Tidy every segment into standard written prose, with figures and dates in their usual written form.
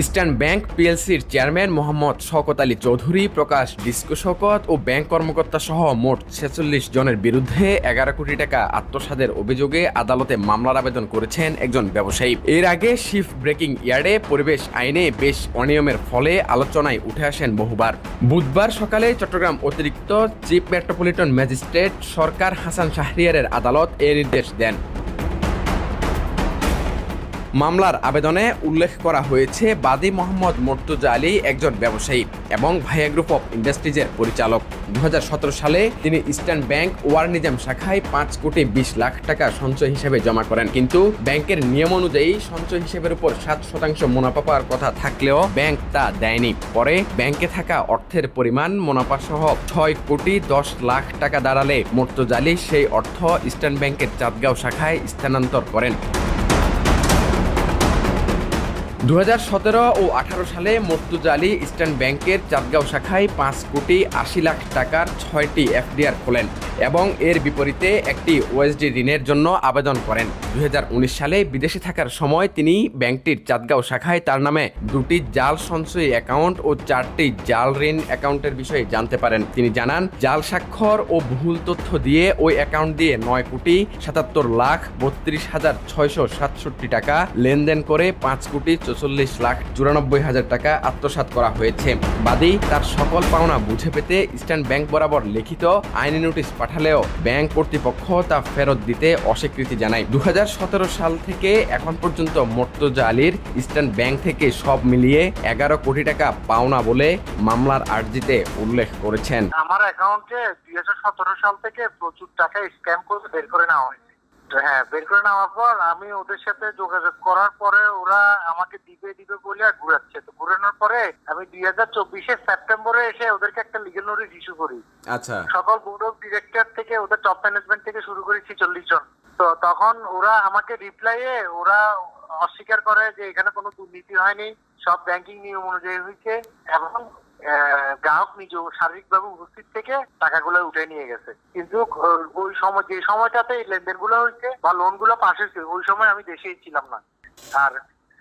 Eastern Bank পিএলসির chairman Mohammad Shawkat Ali Chowdhury প্রকাশ disco Shawkat ও ব্যাংক কর্মকর্তা সহ মোট ৪৬ জনের বিরুদ্ধে ১১ কোটি টাকা আত্মসাতের অভিযোগে আদালতে মামলার আবেদন করেছেন একজন ব্যবসায়ী। এর আগে শিফট ব্রেকিং ইয়ার্ডে পরিবেশ আইনে বেশ অনিয়মের ফলে আলোচনায় উঠে আসেন বহুবার। বুধবার সকালে চট্টগ্রাম অতিরিক্ত চিফ মেট্রোপলিটন ম্যাজিস্ট্রেট সরকার হাসান শাহরিয়ারের আদালত এ নির্দেশ দেন। মামলার আবেদনে উল্লেখ করা হয়েছে বাদী মোহাম্মদ মর্তুজা আলী একজন ব্যবসায়ী এবং ভাইয়া গ্রুপ অফ ইন্ডাস্ট্রিজের পরিচালক। ২০১৭ সালে তিনি ইস্টার্ন ব্যাংক ওয়ারনিজাম শাখায় ৫ কোটি ২০ লাখ টাকা সঞ্চয় হিসেবে জমা করেন, কিন্তু ব্যাংকের নিয়ম অনুযায়ী সঞ্চয় হিসেবের উপর ৭% মুনাফা পাওয়ার কথা থাকলেও ব্যাংক তা দেয়নি। পরে ব্যাংকে থাকা অর্থের পরিমাণ মুনাফা সহ ৬ কোটি ১০ লাখ টাকা দাঁড়ালে মর্তুজা আলী সেই অর্থ ইস্টার্ন ব্যাংকের চাঁদগাঁও শাখায় স্থানান্তর করেন। ২০১৭ ও ১৮ সালে মর্তুজা আলী ইস্টার্ন ব্যাংকের চাঁদগাঁও শাখায় ৫ কোটি ৮০ লাখ টাকার ৬টি এফডিআর খোলেন এবং এর বিপরীতে একটি ওএসডি ঋণের জন্য আবেদন করেন। ২০১৯ সালে বিদেশে থাকার সময় তিনি ব্যাংকটির চাঁদগাঁও শাখায় তার নামে ২টি জাল সঞ্চয়ী অ্যাকাউন্ট ও ৪টি জাল ঋণ অ্যাকাউন্টের বিষয়ে জানতে পারেন। তিনি জানান, জাল স্বাক্ষর ও ভুল তথ্য দিয়ে ওই অ্যাকাউন্ট দিয়ে ৯ কোটি ৭৭ লাখ ৩২ হাজার ৬৬৭ টাকা লেনদেন করে ৫ কোটি ৪৪ লাখ ৯৪ হাজার টাকা আত্মসাৎ করা হয়েছে। বাদী তার সকল পাওনা বুঝে পেতে ইস্টার্ন ব্যাংক বরাবর লিখিত আইনি নোটিশ পাঠালেও ব্যাংক কর্তৃপক্ষ তা ফেরত দিতে অস্বীকৃতি জানায়। ২০১৭ সাল থেকে এখন পর্যন্ত মর্তুজা আলীর ইস্টার্ন ব্যাংক থেকে সব মিলিয়ে ১১ কোটি টাকা পাওনা বলে মামলার আর্জিতে উল্লেখ করেছেন। আমার অ্যাকাউন্টে ২০১৭ সাল থেকে প্রচুর টাকা স্ক্যাম করে বের করে নেওয়া হয়েছে। হ্যাঁ, বের করে নেওয়ার পর আমি ওদের সাথে যোগাযোগ করার পরে ওরা আমাকে দিবে বলে ঘুরাচ্ছে। তো ঘুরানোর পরে আমি ২০২৪ সেপ্টেম্বরে এসে ওদেরকে একটা লিগ্যাল নোটিশ ইস্যু করি। আচ্ছা, সকল বোর্ড অফ ডিরেক্টর থেকে ওদের টপ ম্যানেজমেন্ট থেকে শুরু করে ৪৬ জন। তো তখন ওরা আমাকে রিপ্লাইয়ে ওরা অস্বীকার করে যে এখানে কোনো দুর্নীতি হয়নি, সব ব্যাংকিং নিয়ম অনুযায়ী হয়েছে এবং গ্রাহক নিজে শারীরিকভাবে উপস্থিত থেকে টাকাগুলো উঠে নিয়ে গেছে। কিন্তু ওই সময় যে সময়টাতে এই লেনদেনগুলো হয়েছে বা লোনগুলো পাস হয়েছে ওই সময় আমি দেশেই ছিলাম না। আর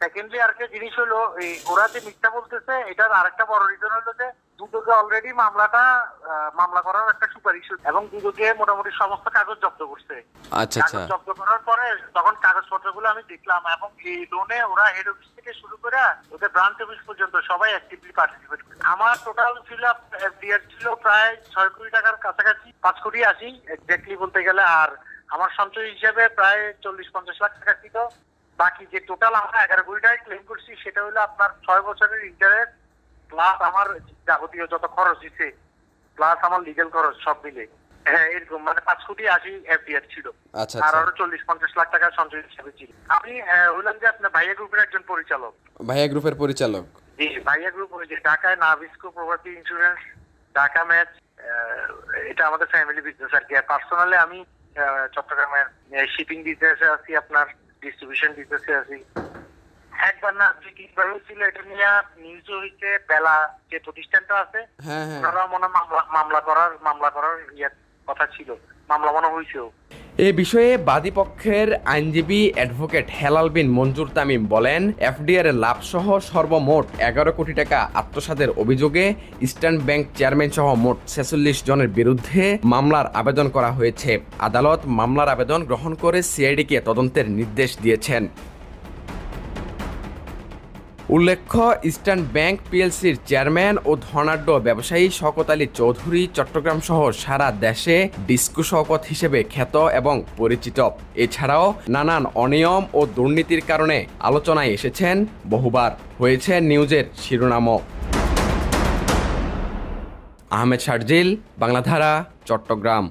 সেকেন্ডলি আরেকটা জিনিস হলো, এই ওরা যে মিথ্যা বলতেছে এটার আরেকটা বড় রিজন হলো যে দুদকে অলরেডি মামলা করার একটা সুপারিশ এবং দুদকে মোটামুটি সমস্ত কাগজ জব্দ করছে। আচ্ছা, কাগজ জব্দ করার পরে তখন কাগজপত্রগুলো আমি দেখলাম এবং এই লোনে ওরা হেড অফিস থেকে শুরু করে ওদের ব্রাঞ্চ অফিস পর্যন্ত সবাই অ্যাক্টিভলি পার্টিসিপেট করে। আমার টোটাল ছিল এফডিআর ছিল প্রায় ৬ কোটি টাকার কাছাকাছি, ৫ কোটি ৮০ এক্স্যাক্টলি বলতে গেলে। আর আমার সঞ্চয় হিসেবে প্রায় ৪০-৫০ লাখ টাকা ছিল। বাকি যে টোটাল আমরা ১১ কোটি টাকা ক্লেম করছি সেটা হলো আপনার ৬ বছরের ইন্টারেস্ট প্লাস আমার যাবতীয় যত খরচ দিচ্ছে প্লাস আমার লিগ্যাল খরচ সব মিলে। হ্যাঁ, এরকম মানে ৫ কোটি ৮০ এফডিআর ছিল। আর আরো ৪০-৫০ লাখ টাকা সঞ্চয় হিসেবে ছিল। আমি হলাম যে আপনার ভাইয়া গ্রুপের একজন পরিচালক। ভাইয়া গ্রুপের পরিচালক? জি, ভাইয়া গ্রুপ হয়েছে ঢাকায় নাভিস্কো প্রপার্টি ইন্স্যুরেন্স, ঢাকা ম্যাচ, এটা আমাদের ফ্যামিলি বিজনেস আর কি। পার্সোনালি আমি চট্টগ্রামের শিপিং বিজনেসে আছি, আপনার ডিস্ট্রিবিউশন বিজনেসে আছি। একবার না কিভাবে ছিল এটা নিয়ে নিউজ হয়েছে, বেলা যে প্রতিষ্ঠানটা আছে ওনারা মনে মামলা করার কথা ছিল, মামলা মনে হয়েছেও। এ বিষয়ে বাদী পক্ষের আইনজীবী অ্যাডভোকেট হেলাল বিন মঞ্জুর তামিম বলেন, এফডিআর এর লাভ সহ সর্বমোট ১১ কোটি টাকা আত্মসাতের অভিযোগে ইস্টার্ন ব্যাংক চেয়ারম্যান সহ মোট ৪৬ জনের বিরুদ্ধে মামলার আবেদন করা হয়েছে। আদালত মামলার আবেদন গ্রহণ করে সিআইডিকে তদন্তের নির্দেশ দিয়েছেন। উল্লেখ্য, ইস্টার্ন ব্যাংক পিএলসির চেয়ারম্যান ও ধনাঢ্য ব্যবসায়ী শওকত আলী চৌধুরী চট্টগ্রাম সহ সারা দেশে ডিস্কো শওকত হিসেবে খ্যাত এবং পরিচিত। এছাড়াও নানান অনিয়ম ও দুর্নীতির কারণে আলোচনায় এসেছেন বহুবার, হয়েছে নিউজের শিরোনামও। আহমেদ শারজিল, বাংলাধারা, চট্টগ্রাম।